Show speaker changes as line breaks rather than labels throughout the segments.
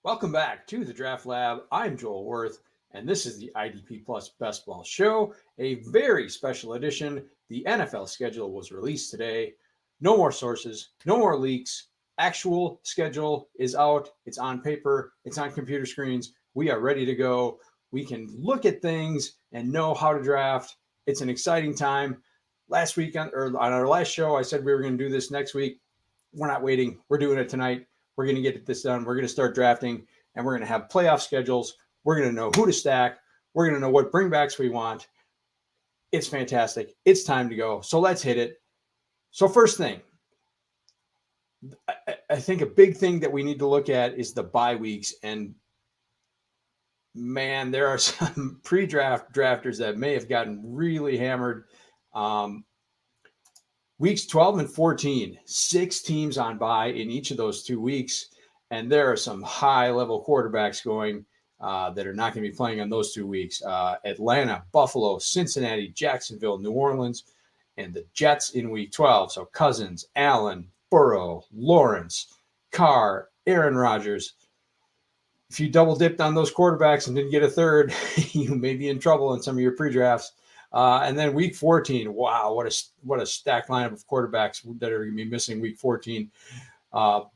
Welcome back to the Draft Lab. I'm Joel Worth, and this is the IDP Plus Best Ball Show, a very special edition. The NFL schedule was released today. No more sources, no more leaks. Actual schedule is out. It's on paper, it's on computer screens. We are ready to go. We can look at things and know how to draft. It's an exciting time. Last week on our last show, I said we were going to do this next week. We're not waiting. We're doing it tonight. We're going to get this done. We're going to start drafting, and we're going to have playoff schedules. We're going to know who to stack. We're going to know what bringbacks we want. It's fantastic. It's time to go. So let's hit it. So first thing, I think a big thing that we need to look at is the bye weeks. And man, there are some pre-draft drafters that may have gotten really hammered. Weeks 12 and 14, 6 teams on bye in each of those 2 weeks. And there are some high-level quarterbacks going that are not going to be playing on those 2 weeks. Atlanta, Buffalo, Cincinnati, Jacksonville, New Orleans, and the Jets in week 12. So Cousins, Allen, Burrow, Lawrence, Carr, Aaron Rodgers. If you double-dipped on those quarterbacks and didn't get a third, you may be in trouble in some of your pre-drafts. And then week 14, wow, what a stacked lineup of quarterbacks that are going to be missing week 14.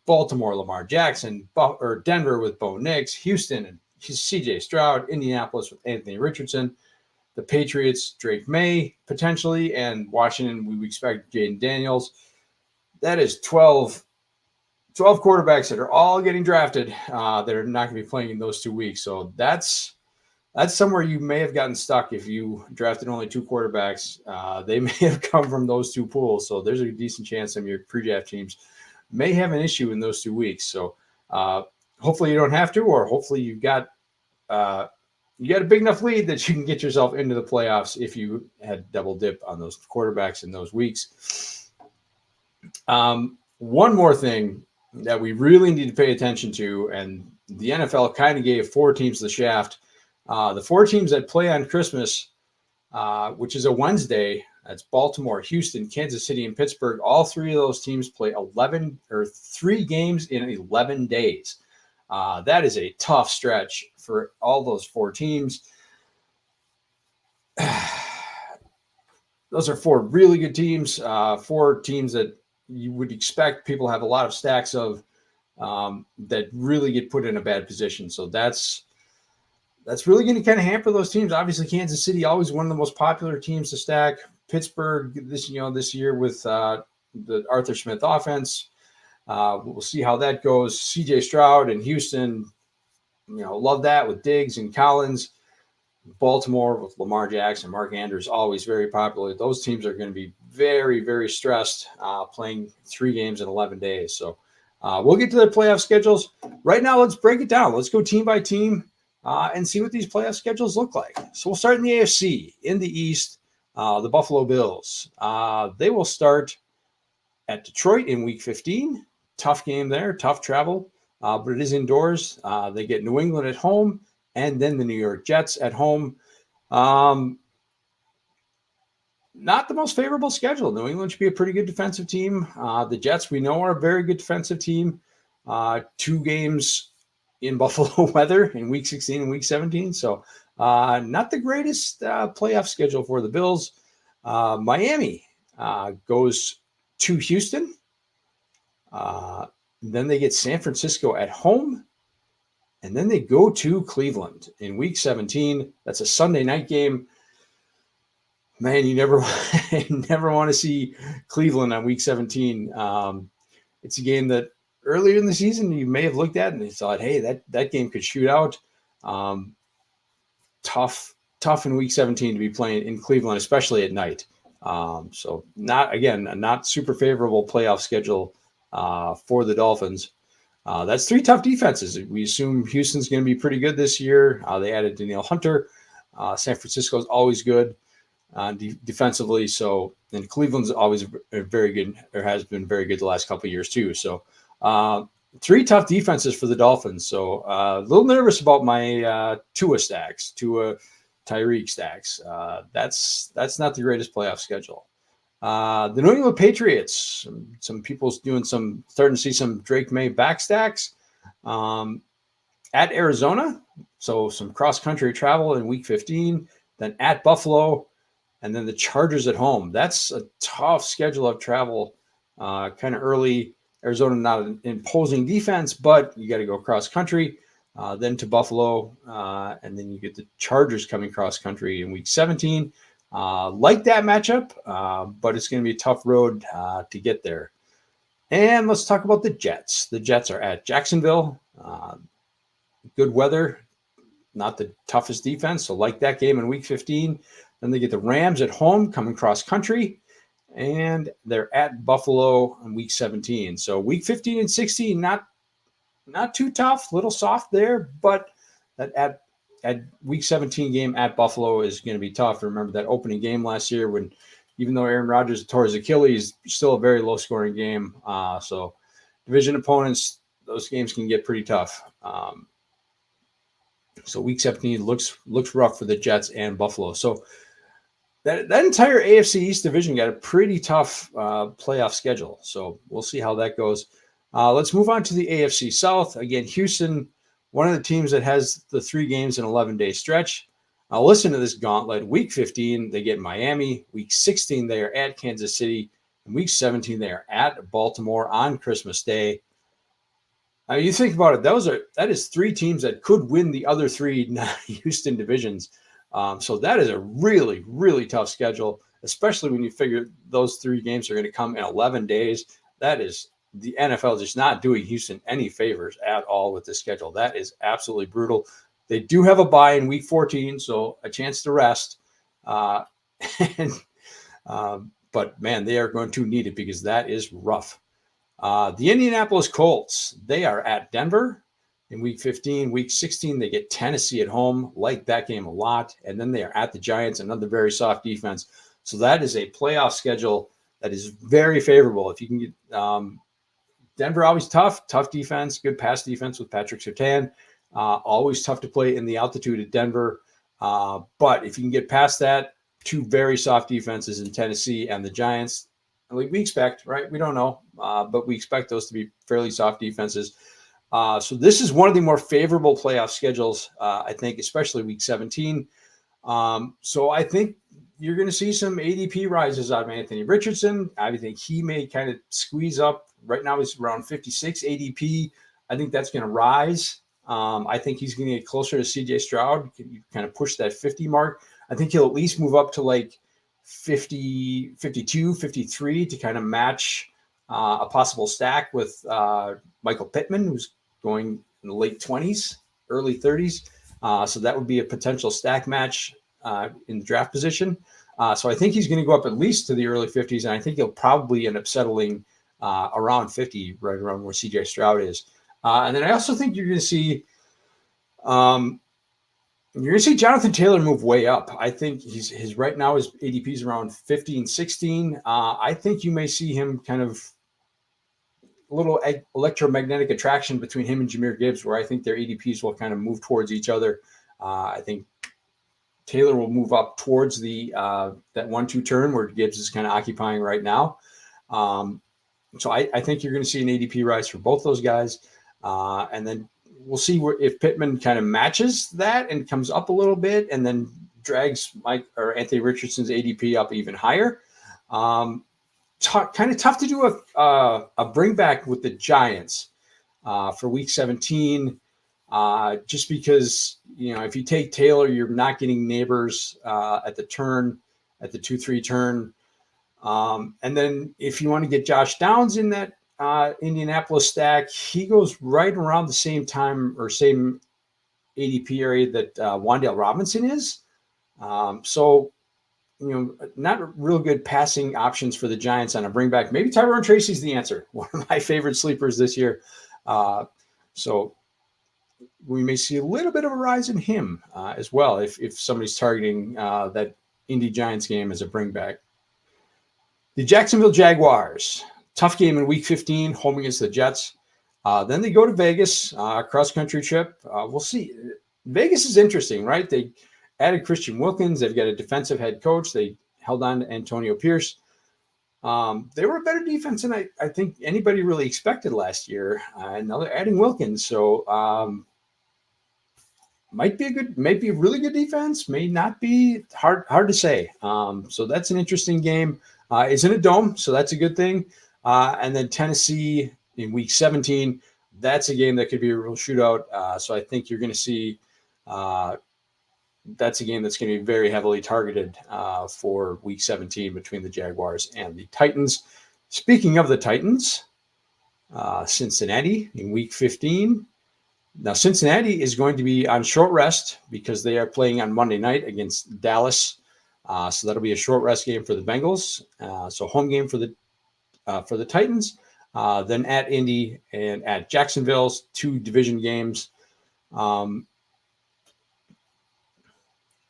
Baltimore, Lamar Jackson, or Denver with Bo Nix, Houston and CJ Stroud, Indianapolis with Anthony Richardson, the Patriots, Drake Maye potentially, and Washington, we expect Jayden Daniels. That is 12 quarterbacks that are all getting drafted that are not going to be playing in those 2 weeks. So that's somewhere you may have gotten stuck if you drafted only 2 quarterbacks. They may have come from those 2 pools. So there's a decent chance some of your pre-draft teams may have an issue in those 2 weeks. So hopefully you don't have to, or hopefully you've got a big enough lead that you can get yourself into the playoffs if you had double dip on those quarterbacks in those weeks. One more thing that we really need to pay attention to, and the NFL kind of gave 4 teams the shaft. The 4 teams that play on Christmas, which is a Wednesday, that's Baltimore, Houston, Kansas City, and Pittsburgh. All 3 of those teams play 3 games in 11 days. That is a tough stretch for all those 4 teams. Those are 4 really good teams, 4 teams that you would expect people have a lot of stacks of that really get put in a bad position. So that's really going to kind of hamper those teams. Obviously, Kansas City, always one of the most popular teams to stack. Pittsburgh this year with the Arthur Smith offense. We'll see how that goes. CJ Stroud and Houston, love that with Diggs and Collins. Baltimore with Lamar Jackson, Mark Andrews, always very popular. Those teams are going to be very, very stressed playing 3 games in 11 days. So we'll get to their playoff schedules. Right now, let's break it down. Let's go team by team. And see what these playoff schedules look like. So we'll start in the AFC. In the East, the Buffalo Bills. They will start at Detroit in Week 15. Tough game there, tough travel, but it is indoors. They get New England at home, and then the New York Jets at home. Not the most favorable schedule. New England should be a pretty good defensive team. The Jets, we know, are a very good defensive team. 2 games in Buffalo weather in Week 16 and Week 17. So not the greatest playoff schedule for the Bills. Miami goes to Houston. Then they get San Francisco at home. And then they go to Cleveland in Week 17. That's a Sunday night game. Man, you never want to see Cleveland on Week 17. It's a game that earlier in the season you may have looked at and you thought, hey, that game could shoot out. Tough in Week 17 to be playing in Cleveland, especially at night. So not super favorable playoff schedule for the Dolphins. That's 3 tough defenses. We assume Houston's going to be pretty good this year. They added Danielle Hunter. San Francisco is always good defensively. So, and Cleveland's always very good, or has been very good the last couple of years too. So, 3 tough defenses for the Dolphins. So, a little nervous about my Tua Tyreek stacks. That's not the greatest playoff schedule. The New England Patriots, some people's starting to see some Drake Maye back stacks. at Arizona, so some cross-country travel in week 15, then at Buffalo, and then the Chargers at home. That's a tough schedule of travel, kind of early. Arizona, not an imposing defense, but you got to go cross-country, then to Buffalo, and then you get the Chargers coming cross-country in week 17. Like that matchup, but it's going to be a tough road to get there. And let's talk about the Jets. The Jets are at Jacksonville. Good weather, not the toughest defense. So like that game in week 15. Then they get the Rams at home coming cross country. And they're at Buffalo in week 17. So week 15 and 16, not too tough, little soft there, but that at week 17 game at Buffalo is going to be tough. Remember that opening game last year when, even though Aaron Rodgers tore his Achilles, still a very low scoring game. So division opponents, those games can get pretty tough. So week 17 looks rough for the Jets and Buffalo. So that entire AFC East division got a pretty tough playoff schedule. So we'll see how that goes. Let's move on to the AFC South. Again, Houston, one of the teams that has the 3 games in 11-day stretch. Listen to this gauntlet. Week 15, they get Miami. Week 16, they are at Kansas City. And week 17, they are at Baltimore on Christmas Day. You think about it, that is 3 teams that could win the other 3 Houston divisions. So that is a really, really tough schedule, especially when you figure those 3 games are going to come in 11 days. That is the NFL just not doing Houston any favors at all with this schedule. That is absolutely brutal. They do have a bye in week 14, so a chance to rest. But man, they are going to need it because that is rough. The Indianapolis Colts, they are at Denver in week 15. Week 16, they get Tennessee at home. Like that game a lot. And then they are at the Giants, another very soft defense. So that is a playoff schedule that is very favorable. If you can get Denver, always tough defense, good pass defense with Patrick Surtain. Always tough to play in the altitude at Denver. But if you can get past that, 2 very soft defenses in Tennessee and the Giants, like we expect, right? We don't know, but we expect those to be fairly soft defenses. So this is one of the more favorable playoff schedules, I think, especially week 17. So I think you're going to see some ADP rises out of Anthony Richardson. I think he may kind of squeeze up. Right now he's around 56 ADP. I think that's going to rise. I think he's going to get closer to CJ Stroud, kind of push that 50 mark. I think he'll at least move up to like 50, 52, 53 to kind of match a possible stack with Michael Pittman, who's going in the late 20s, early 30s. So that would be a potential stack match in the draft position. So I think he's going to go up at least to the early 50s, and I think he'll probably end up settling around 50, right around where CJ Stroud is. And then I also think you're going to see Jonathan Taylor move way up. I think his right now his ADP is around 15, 16. I think you may see him kind of a little electromagnetic attraction between him and Jahmyr Gibbs, where I think their ADPs will kind of move towards each other. I think Taylor will move up towards the that 1-2 turn where Gibbs is kind of occupying right now. So I think you're going to see an ADP rise for both those guys. And then we'll see if Pittman kind of matches that and comes up a little bit and then drags Mike or Anthony Richardson's ADP up even higher. Kind of tough to do a bring back with the Giants for week 17, just because, if you take Taylor, you're not getting Neighbors at the turn, at the 2-3 turn. And then if you want to get Josh Downs in that Indianapolis stack, he goes right around the same time or same ADP area that Wan'Dale Robinson is. So, not real good passing options for the Giants on a bring back. Maybe Tyrone Tracy's the answer. One of my favorite sleepers this year. So we may see a little bit of a rise in him as well if somebody's targeting that Indy Giants game as a bring back. The Jacksonville Jaguars. Tough game in week 15, home against the Jets. Then they go to Vegas, cross-country trip. We'll see. Vegas is interesting, right? They added Christian Wilkins. They've got a defensive head coach. They held on to Antonio Pierce. They were a better defense than I think anybody really expected last year. And now they're adding Wilkins. So might be a really good defense, may not be. Hard to say. So that's an interesting game. It's in a dome, so that's a good thing. And then Tennessee in week 17, that's a game that could be a real shootout. So I think you're going to see that's a game that's going to be very heavily targeted for week 17 between the Jaguars and the Titans. Speaking of the Titans, Cincinnati in week 15. Now, Cincinnati is going to be on short rest because they are playing on Monday night against Dallas. So that'll be a short rest game for the Bengals. So home game for the Titans, then at Indy and at Jacksonville's 2 division games.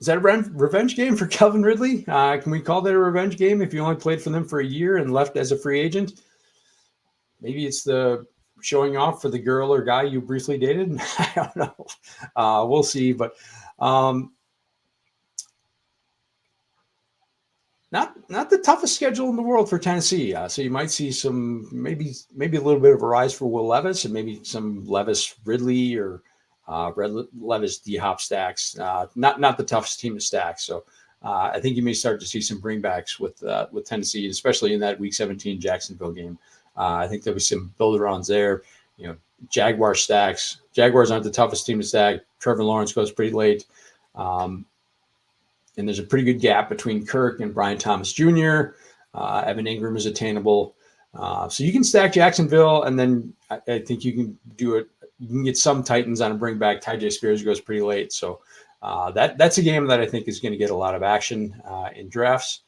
Is that a revenge game for Calvin Ridley? Can we call that a revenge game if you only played for them for a year and left as a free agent? Maybe it's the showing off for the girl or guy you briefly dated. I don't know. We'll see, but not the toughest schedule in the world for Tennessee. So you might see some maybe a little bit of a rise for Will Levis and maybe some Levis Ridley or Levis D-Hop stacks. Not the toughest team to stack. So I think you may start to see some bringbacks with Tennessee, especially in that Week 17 Jacksonville game. I think there'll be some build-arounds there. Jaguar stacks. Jaguars aren't the toughest team to stack. Trevor Lawrence goes pretty late. And there's a pretty good gap between Kirk and Brian Thomas Jr. Evan Ingram is attainable. So you can stack Jacksonville, and then I think you can do it. You can get some Titans on a bring back. Ty Spears goes pretty late. So that's a game that I think is going to get a lot of action in drafts.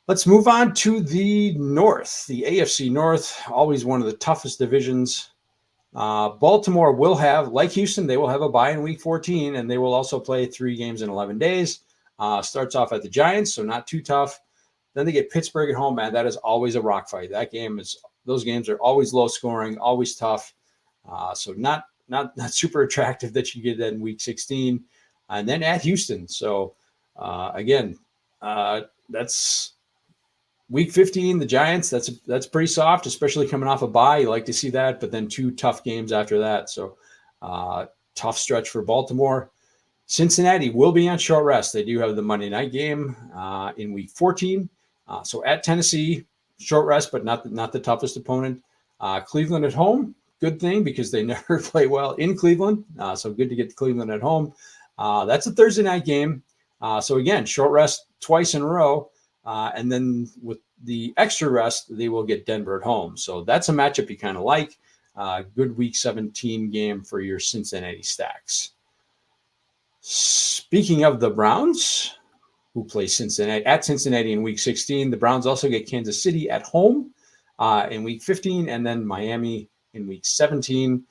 Let's move on to the North, the AFC North, always one of the toughest divisions. Baltimore will have, like Houston, they will have a bye in week 14, and they will also play 3 games in 11 days. Starts off at the Giants, so not too tough. Then they get Pittsburgh at home, man. That is always a rock fight. Those games are always low scoring, always tough. So not super attractive that you get that in week 16. And then at Houston. So again, that's week 15, the Giants, that's pretty soft, especially coming off a bye. You like to see that, but then 2 tough games after that. So tough stretch for Baltimore. Cincinnati will be on short rest. They do have the Monday night game in week 14. So at Tennessee, short rest, but not the toughest opponent. Cleveland at home, good thing because they never play well in Cleveland. So good to get Cleveland at home. That's a Thursday night game. So again, short rest twice in a row. And then with the extra rest, they will get Denver at home. So that's a matchup you kind of like. Good week 17 game for your Cincinnati stacks. Speaking of the Browns, who play Cincinnati in week 16, the Browns also get Kansas City at home in week 15, and then Miami in week 17.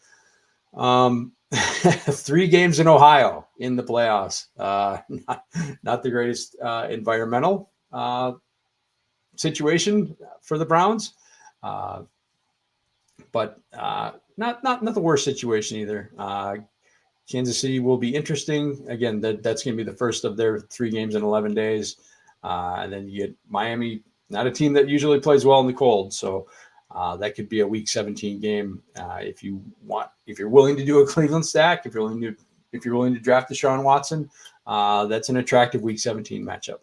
3 games in Ohio in the playoffs. Not the greatest environmental situation for the Browns, but not the worst situation either. Kansas City will be interesting. Again, that's going to be the first of their 3 games in 11 days. And then you get Miami, not a team that usually plays well in the cold. So that could be a week 17 game. If you're willing to do a Cleveland stack, if you're willing to draft Deshaun Watson, that's an attractive week 17 matchup.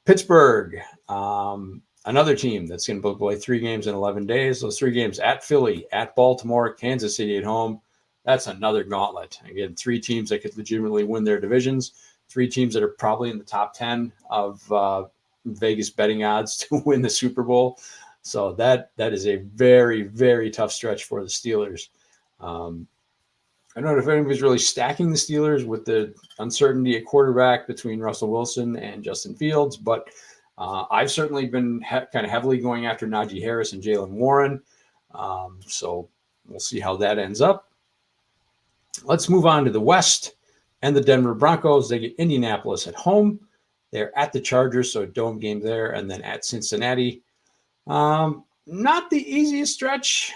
Pittsburgh, another team that's going to play 3 games in 11 days. Those 3 games at Philly, at Baltimore, Kansas City at home. That's another gauntlet. Again, 3 teams that could legitimately win their divisions. 3 teams that are probably in the top 10 of Vegas betting odds to win the Super Bowl. So that is a very, very tough stretch for the Steelers. I don't know if anybody's really stacking the Steelers with the uncertainty at quarterback between Russell Wilson and Justin Fields, but I've certainly been kind of heavily going after Najee Harris and Jaylen Warren. So we'll see how that ends up. Let's move on to the West and the Denver Broncos. They get Indianapolis at home. They're at the Chargers, so a dome game there, and then at Cincinnati. Not the easiest stretch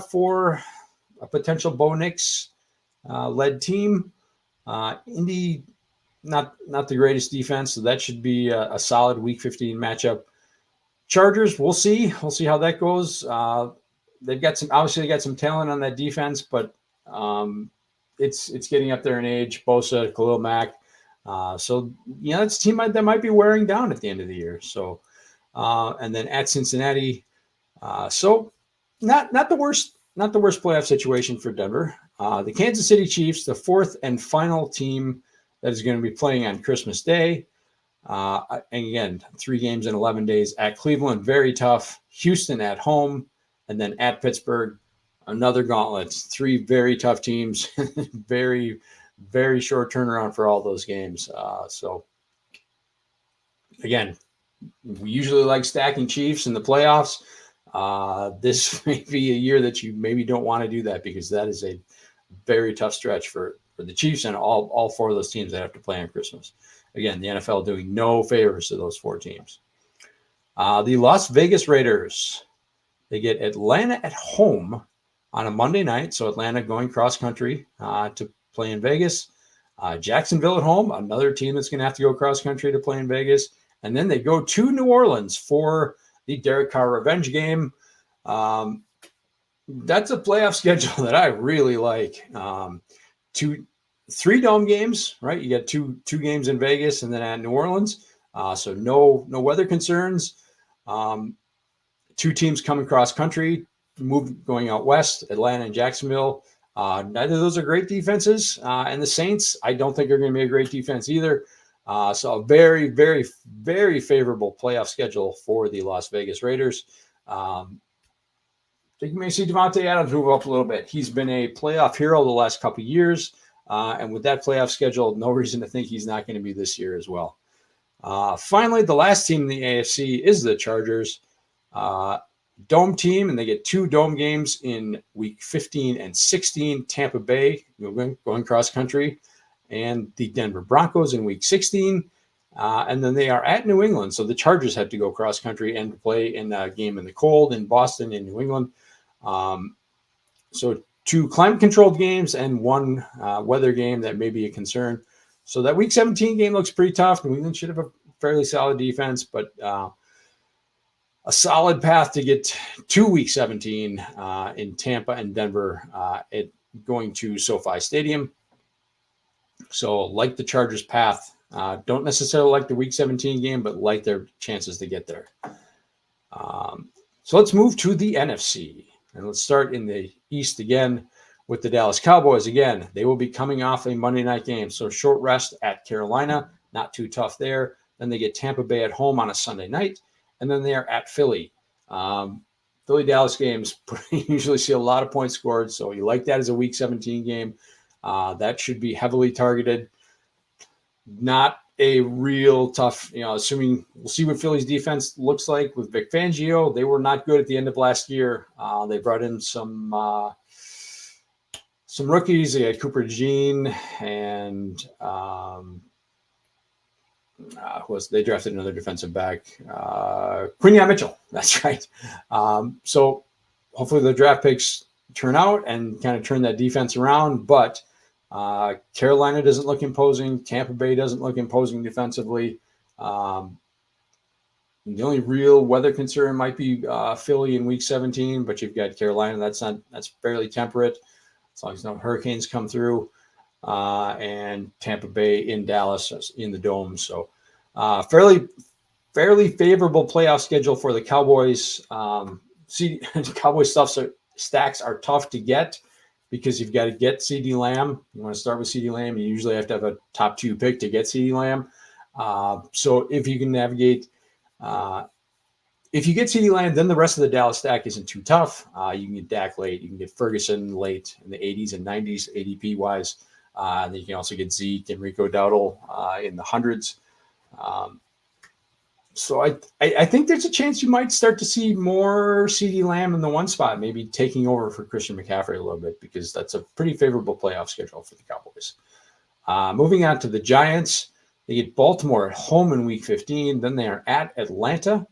for a potential Bo Nix led team. Indy, not the greatest defense, so that should be a solid Week 15 matchup. Chargers, we'll see. We'll see how that goes. They got some talent on that defense, but it's getting up there in age. Bosa, Khalil Mack. So it's a team that might be wearing down at the end of the year. So, and then at Cincinnati. So not the worst playoff situation for Denver. The Kansas City Chiefs, the fourth and final team that is going to be playing on Christmas Day. And again, 3 games in 11 days at Cleveland, very tough. Houston at home, and then at Pittsburgh, another gauntlet. 3 very tough teams, very, very short turnaround for all those games. So again, we usually like stacking Chiefs in the playoffs. This may be a year that you maybe don't want to do that, because that is a very tough stretch for the Chiefs and all 4 of those teams that have to play on Christmas. Again, the NFL doing no favors to those 4 teams. The Las Vegas Raiders, they get Atlanta at home on a Monday night. So Atlanta going cross country to play in Vegas. Jacksonville at home, another team that's going to have to go cross country to play in Vegas. And then they go to New Orleans for the Derrick Carr revenge game. That's a playoff schedule that I really like. 3 dome games, right? You got two games in Vegas and then at New Orleans. So no weather concerns. 2 teams coming cross country, going out west, Atlanta and Jacksonville. Neither of those are great defenses. And the Saints, I don't think are going to be a great defense either. So a very, very, very favorable playoff schedule for the Las Vegas Raiders. You may see Devontae Adams move up a little bit. He's been a playoff hero the last couple of years. And with that playoff schedule, no reason to think he's not going to be this year as well. Finally, the last team in the AFC is the Chargers. Dome team, and they get 2 dome games in week 15 and 16. Tampa Bay going cross country, and the Denver Broncos in week 16. And then they are at New England. So the Chargers have to go cross country and play in a game in the cold in Boston, in New England. So 2 climate-controlled games and 1 weather game that may be a concern. So that Week 17 game looks pretty tough. New England should have a fairly solid defense, but a solid path to get to Week 17 in Tampa and Denver going to SoFi Stadium. So like the Chargers' path. Don't necessarily like the Week 17 game, but like their chances to get there. So let's move to the NFC. And let's start in the East again with the Dallas Cowboys. Again, they will be coming off a Monday night game. So short rest at Carolina, not too tough there. Then they get Tampa Bay at home on a Sunday night. And then they are at Philly. Philly-Dallas games usually see a lot of points scored. So you like that as a Week 17 game. That should be heavily targeted. Not a real tough, assuming we'll see what Philly's defense looks like with Vic Fangio. They were not good at the end of last year. They brought in some rookies. They had Cooper DeJean and they drafted another defensive back, Quinyon Mitchell. That's right. So hopefully the draft picks turn out and kind of turn that defense around. But Carolina doesn't look imposing. Tampa Bay doesn't look imposing defensively. The only real weather concern might be Philly in Week 17, but you've got Carolina. That's fairly temperate as long as no hurricanes come through. And Tampa Bay in Dallas in the Dome. So fairly favorable playoff schedule for the Cowboys. Cowboys stacks are tough to get because you've got to get CeeDee Lamb. You want to start with CeeDee Lamb. You usually have to have a top 2 pick to get CeeDee Lamb. So if you can navigate, if you get CeeDee Lamb, then the rest of the Dallas stack isn't too tough. You can get Dak late. You can get Ferguson late in the 80s and 90s ADP-wise. And then you can also get Zeke and Rico Dowdle in the hundreds. So I think there's a chance you might start to see more CeeDee Lamb in the 1 spot, maybe taking over for Christian McCaffrey a little bit, because that's a pretty favorable playoff schedule for the Cowboys. Moving on to the Giants, they get Baltimore at home in Week 15. Then they are at Atlanta,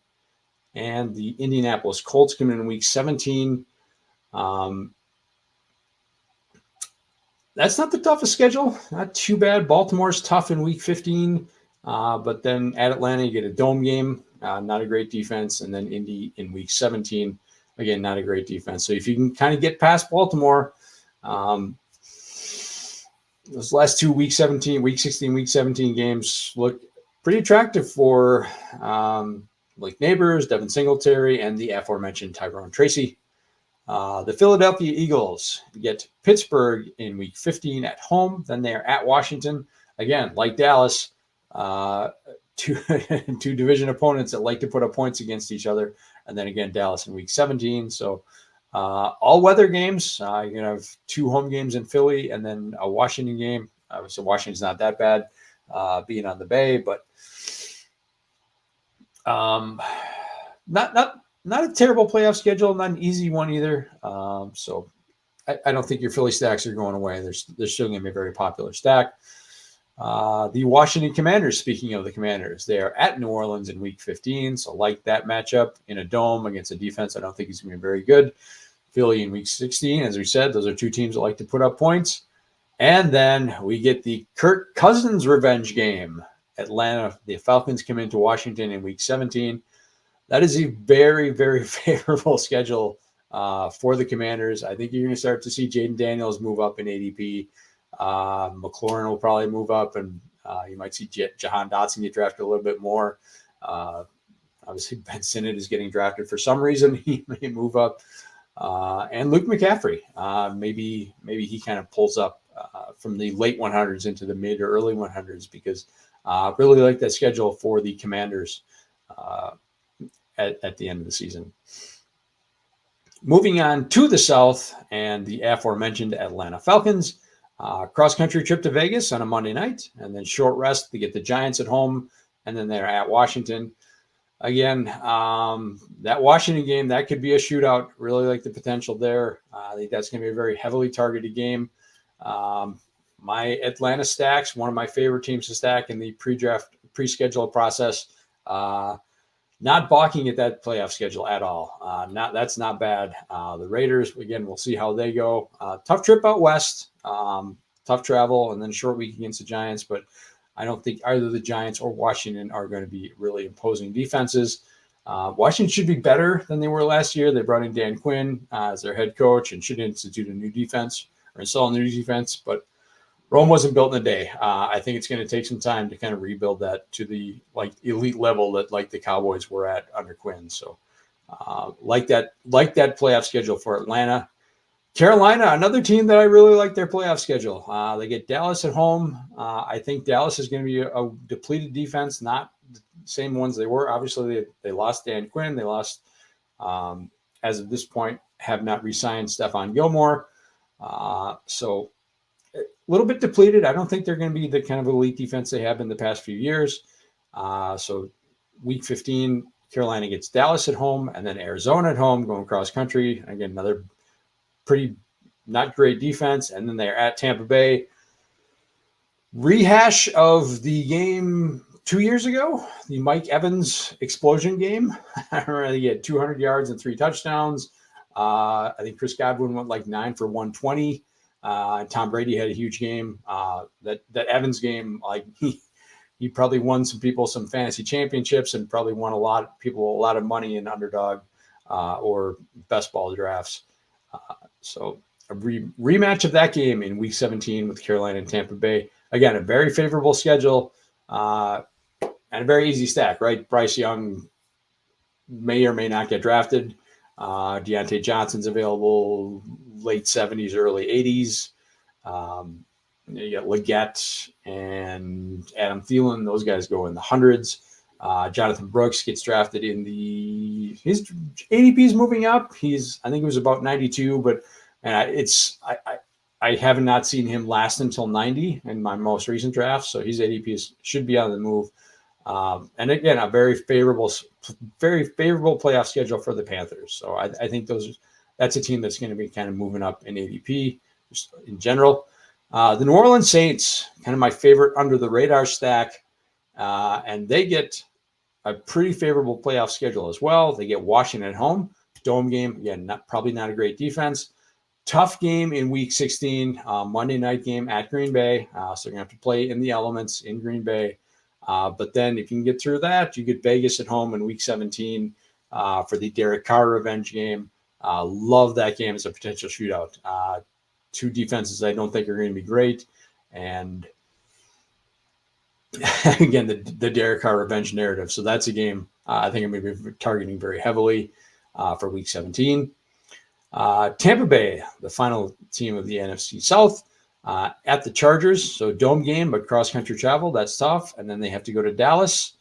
and the Indianapolis Colts come in Week 17. That's not the toughest schedule. Not too bad. Baltimore's tough in Week 15. But then at Atlanta, you get a dome game, not a great defense. And then Indy in Week 17, again, not a great defense. So if you can kind of get past Baltimore, those last two week 16, week 17 games look pretty attractive for Blake Neighbors, Devin Singletary, and the aforementioned Tyrone Tracy. The Philadelphia Eagles get Pittsburgh in week 15 at home. Then they are at Washington. Again, like Dallas, two division opponents that like to put up points against each other. And then again, Dallas in week 17. So all weather games. You're going to have two home games in Philly and then a Washington game. So Washington's not that bad being on the Bay, but not a terrible playoff schedule, not an easy one either. So I don't think your Philly stacks are going away. They're still going to be a very popular stack. The Washington Commanders, speaking of the Commanders, they are at New Orleans in week 15. So like that matchup in a dome against a defense, I don't think he's going to be very good. Philly in week 16, as we said, those are two teams that like to put up points. And then we get the Kirk Cousins revenge game. Atlanta, the Falcons come into Washington in week 17. That is a very, very favorable schedule for the Commanders. I think you're going to start to see Jayden Daniels move up in ADP. McLaurin will probably move up, and you might see Jahan Dotson get drafted a little bit more. Obviously, Ben Sinnott is getting drafted for some reason. He may move up. And Luke McCaffrey, maybe he kind of pulls up from the late 100s into the mid or early 100s because I really like that schedule for the Commanders at the end of the season. Moving on to the South and the aforementioned Atlanta Falcons. Cross-country trip to Vegas on a Monday night, and then short rest to get the Giants at home, and then they're at Washington. Again, that Washington game, that could be a shootout. Really like the potential there. I think that's going to be a very heavily targeted game. My Atlanta stacks, one of my favorite teams to stack in the pre-schedule process. Not balking at that playoff schedule at all. That's not bad. The Raiders, again, we'll see how they go. Tough trip out west, tough travel, and then a short week against the Giants. But I don't think either the Giants or Washington are going to be really imposing defenses. Washington should be better than they were last year. They brought in Dan Quinn as their head coach and should institute a new defense or install a new defense. But Rome wasn't built in a day. I think it's going to take some time to kind of rebuild that to the elite level that the Cowboys were at under Quinn. So like that playoff schedule for Atlanta. Carolina, another team that I really like their playoff schedule. They get Dallas at home. I think Dallas is going to be a depleted defense, not the same ones they were. Obviously, they lost Dan Quinn. They lost, as of this point, have not re-signed Stephon Gilmore. So a little bit depleted. I don't think they're going to be the kind of elite defense they have in the past few years. So week 15, Carolina gets Dallas at home and then Arizona at home, going cross country. Again, another pretty not great defense. And then they're at Tampa Bay. Rehash of the game 2 years ago, the Mike Evans explosion game. I remember he had 200 yards and 3 touchdowns. I think Chris Godwin went 9 for 120. Tom Brady had a huge game. That Evans game, he probably won some people some fantasy championships and probably won a lot of money in underdog or best ball drafts. So a rematch of that game in week 17 with Carolina and Tampa Bay. Again, a very favorable schedule and a very easy stack, right? Bryce Young may or may not get drafted. Deontay Johnson's available late 70s, early 80s. You got Leggett and Adam Thielen. Those guys go in the hundreds. Jonathan Brooks gets drafted in his ADP is moving up. I think it was about 92, but I have not seen him last until 90 in my most recent draft. So his ADP should be on the move. And again, a very favorable playoff schedule for the Panthers. So I think that's a team that's going to be kind of moving up in ADP just in general. The New Orleans Saints, kind of my favorite under the radar stack. And they get a pretty favorable playoff schedule as well. They get Washington at home, dome game. Again, probably not a great defense. Tough game in week 16, Monday night game at Green Bay. So you're going to have to play in the elements in Green Bay. But then if you can get through that, you get Vegas at home in week 17 for the Derrick Carr revenge game. Love that game as a potential shootout. Two defenses I don't think are going to be great. And again, the Derrick Carr revenge narrative. So that's a game I think I'm going to be targeting very heavily for Week 17. Tampa Bay, the final team of the NFC South, at the Chargers. So dome game, but cross-country travel. That's tough. And then they have to go to Dallas.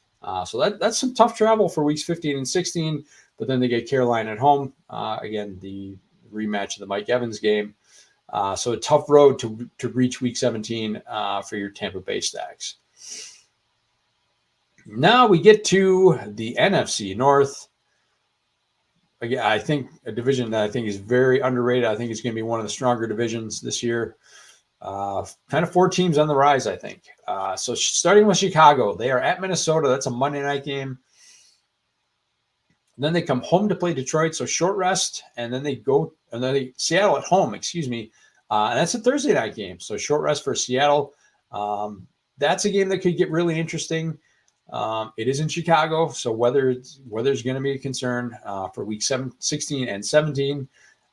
So that's some tough travel for Weeks 15 and 16. But then they get Carolina at home. Again, the rematch of the Mike Evans game. So a tough road to reach Week 17 for your Tampa Bay stacks. Now we get to the NFC North. Again, I think a division that I think is very underrated. I think it's going to be one of the stronger divisions this year. Kind of 4 teams on the rise, I think. So starting with Chicago, they are at Minnesota. That's a Monday night game. Then they come home to play Detroit, so short rest, and then they go, and then Seattle at home, and that's a Thursday night game, so short rest for Seattle. That's a game that could get really interesting. It is in Chicago, so weather's going to be a concern for Week 16 and 17.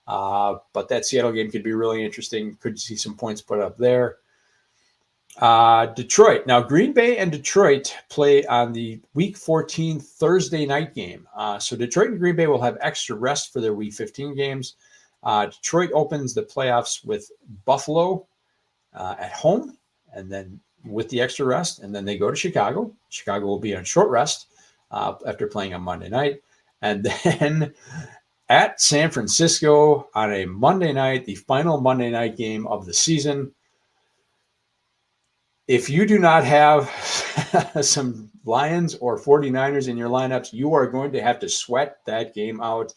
But that Seattle game could be really interesting. Could see some points put up there. Detroit. Now, Green Bay and Detroit play on the Week 14 Thursday night game. So Detroit and Green Bay will have extra rest for their Week 15 games. Detroit opens the playoffs with Buffalo at home, and then with the extra rest, and then they go to Chicago. Chicago will be on short rest after playing on Monday night. And then at San Francisco on a Monday night, the final Monday night game of the season. If you do not have some Lions or 49ers in your lineups, you are going to have to sweat that game out,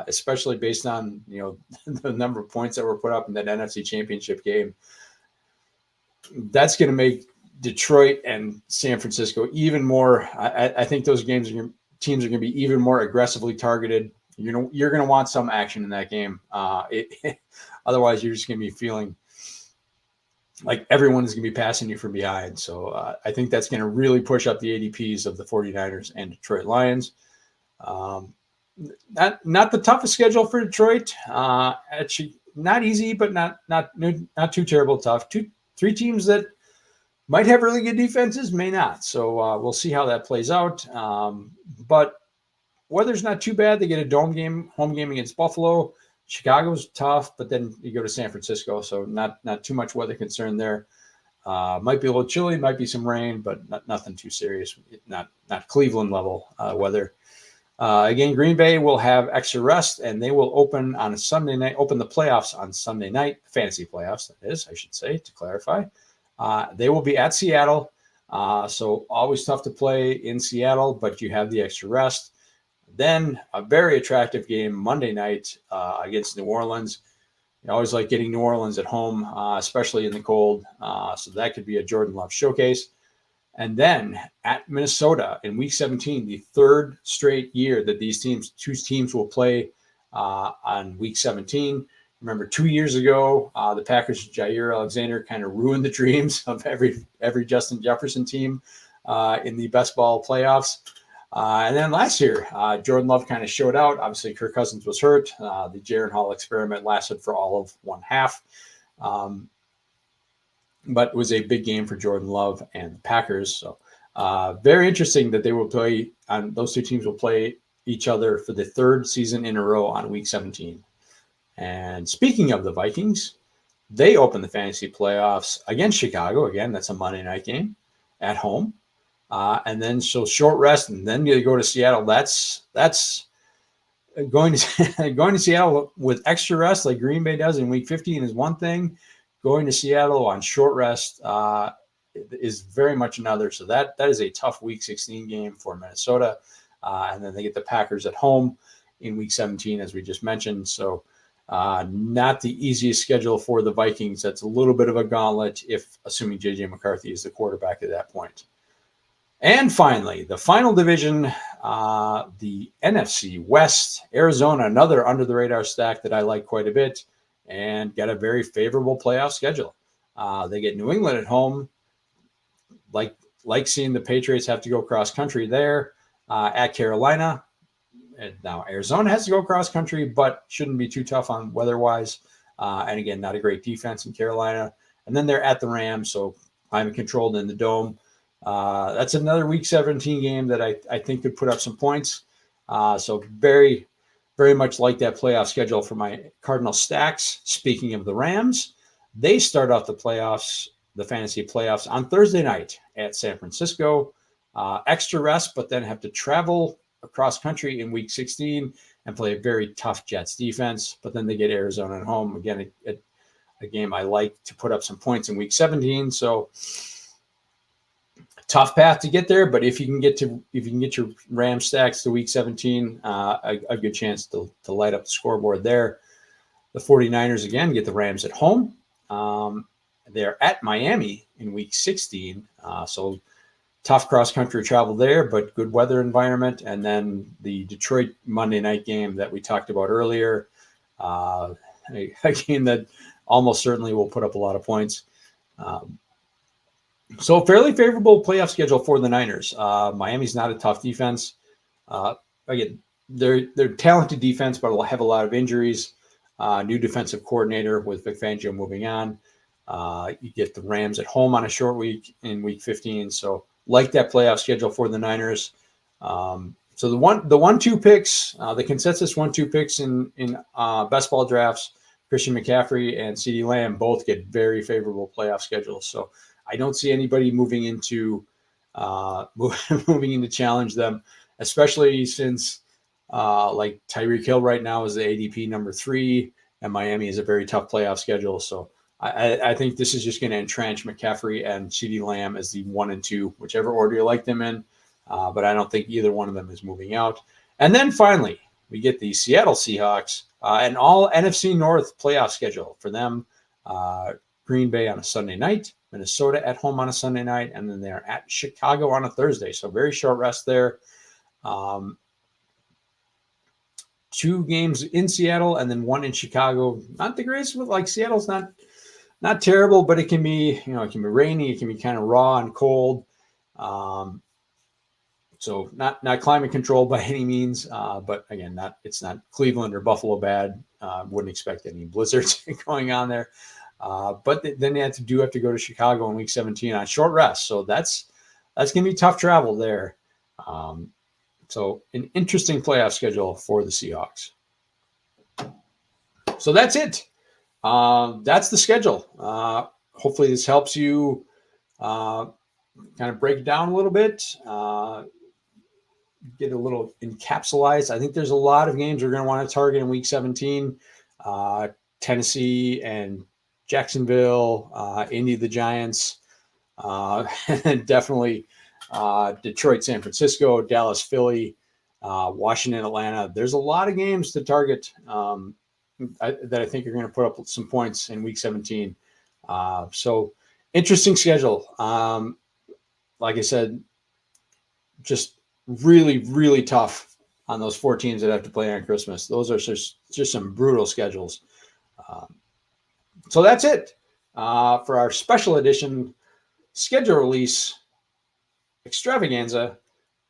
especially based on the number of points that were put up in that NFC Championship game. That's going to make Detroit and San Francisco even more. I think those teams are going to be even more aggressively targeted. You're going to want some action in that game. Otherwise, you're just going to be feeling like everyone is going to be passing you from behind. So I think that's going to really push up the ADPs of the 49ers and Detroit Lions. Not the toughest schedule for Detroit. Actually, not easy, but not too terrible tough. 3 teams that might have really good defenses, may not. So we'll see how that plays out. But weather's not too bad. They get a home game against Buffalo. Chicago's tough, but then you go to San Francisco, so not too much weather concern there. Might be a little chilly, might be some rain, but nothing too serious. Not Cleveland level weather. Again, Green Bay will have extra rest, and they will open on a Sunday night. Open the playoffs on Sunday night, fantasy playoffs. That is, I should say, to clarify. They will be at Seattle, so always tough to play in Seattle, but you have the extra rest. Then a very attractive game Monday night against New Orleans. You always like getting New Orleans at home, especially in the cold. So that could be a Jordan Love showcase. And then at Minnesota in Week 17, the third straight year that two teams will play on Week 17. Remember, 2 years ago, the Packers' Jair Alexander kind of ruined the dreams of every Justin Jefferson team in the best ball playoffs. And then last year, Jordan Love kind of showed out. Obviously, Kirk Cousins was hurt. The Jaren Hall experiment lasted for all of one half. But it was a big game for Jordan Love and the Packers. So very interesting that they will play on those 2 teams will play each other for the 3rd season in a row on Week 17. And speaking of the Vikings, they open the fantasy playoffs against Chicago. Again, that's a Monday night game at home. And then so short rest, and then you go to Seattle. That's going to Seattle with extra rest like Green Bay does in Week 15 is one thing. Going to Seattle on short rest is very much another. So that is a tough Week 16 game for Minnesota. And then they get the Packers at home in Week 17, as we just mentioned. So not the easiest schedule for the Vikings. That's a little bit of a gauntlet assuming J.J. McCarthy is the quarterback at that point. And finally, the final division, the NFC West, Arizona, another under-the-radar stack that I like quite a bit, and got a very favorable playoff schedule. They get New England at home, like seeing the Patriots have to go cross-country there, at Carolina. And now Arizona has to go cross-country, but shouldn't be too tough on weather-wise. And again, not a great defense in Carolina. And then they're at the Rams, so climate controlled in the dome. That's another Week 17 game that I think could put up some points. So very, very much like that playoff schedule for my Cardinal stacks. Speaking of the Rams, they start off the playoffs, the fantasy playoffs, on Thursday night at San Francisco. Extra rest, but then have to travel across country in Week 16 and play a very tough Jets defense. But then they get Arizona at home. Again, a game I like to put up some points in Week 17. So tough path to get there, but if you can get your Ram stacks to Week 17, a good chance to light up the scoreboard there. The 49ers again get the Rams at home. They're at Miami in Week 16, so tough cross-country travel there, but good weather environment. And then the Detroit Monday night game that we talked about earlier, a game that almost certainly will put up a lot of points. So fairly favorable playoff schedule for the Niners. Miami's not a tough defense. Again, they're talented defense, but have a lot of injuries. New defensive coordinator with Vic Fangio moving on. You get the Rams at home on a short week in Week 15. So like that playoff schedule for the Niners. So the 1-2 picks, the consensus 1-2 picks in best ball drafts, Christian McCaffrey and CeeDee Lamb both get very favorable playoff schedules. So I don't see anybody moving into challenge them, especially since like Tyreek Hill right now is the ADP number 3, and Miami is a very tough playoff schedule. So I think this is just going to entrench McCaffrey and CeeDee Lamb as the 1 and 2, whichever order you like them in. But I don't think either one of them is moving out. And then finally, we get the Seattle Seahawks, an all NFC North playoff schedule for them. Green Bay on a Sunday night, Minnesota at home on a Sunday night, and then they're at Chicago on a Thursday. So very short rest there. 2 games in Seattle and then 1 in Chicago. Not the greatest, like Seattle's not terrible, but it can be, it can be rainy. It can be kind of raw and cold. So not climate controlled by any means. But again, it's not Cleveland or Buffalo bad. Wouldn't expect any blizzards going on there. But then they have to go to Chicago in Week 17 on short rest. So that's going to be tough travel there. So an interesting playoff schedule for the Seahawks. So that's it. That's the schedule. Hopefully this helps you kind of break it down a little bit, get a little encapsulated. I think there's a lot of games we're going to want to target in Week 17. Tennessee and Jacksonville, Indy, the Giants, and definitely Detroit, San Francisco, Dallas, Philly, Washington, Atlanta. There's a lot of games to target that I think are going to put up some points in Week 17. So interesting schedule. Like I said, just really, really tough on those 4 teams that have to play on Christmas. Those are just some brutal schedules. So that's it for our special edition schedule release extravaganza.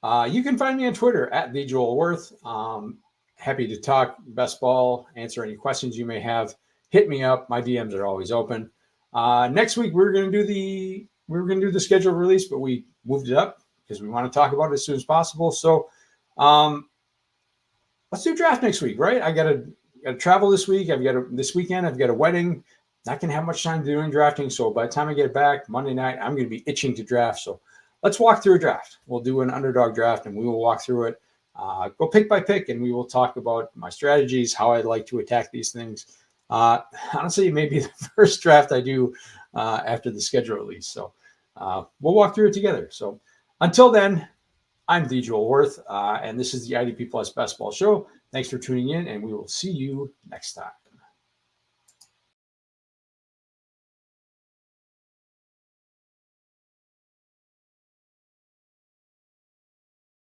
You can find me on Twitter at TheJoelWorth. Happy to talk best ball, answer any questions you may have. Hit me up. My DMs are always open. Next week we're going to do the schedule release, but we moved it up because we want to talk about it as soon as possible. So let's do draft next week, right? I got to travel this week. This weekend I've got a wedding. Not going to have much time doing drafting. So by the time I get back Monday night, I'm going to be itching to draft. So let's walk through a draft. We'll do an underdog draft and we will walk through it. Go pick by pick, and we will talk about my strategies, how I'd like to attack these things. Honestly, it may be the first draft I do after the schedule release. So we'll walk through it together. So until then, I'm the Joel Worth, and this is the IDP Plus Best Ball Show. Thanks for tuning in, and we will see you next time.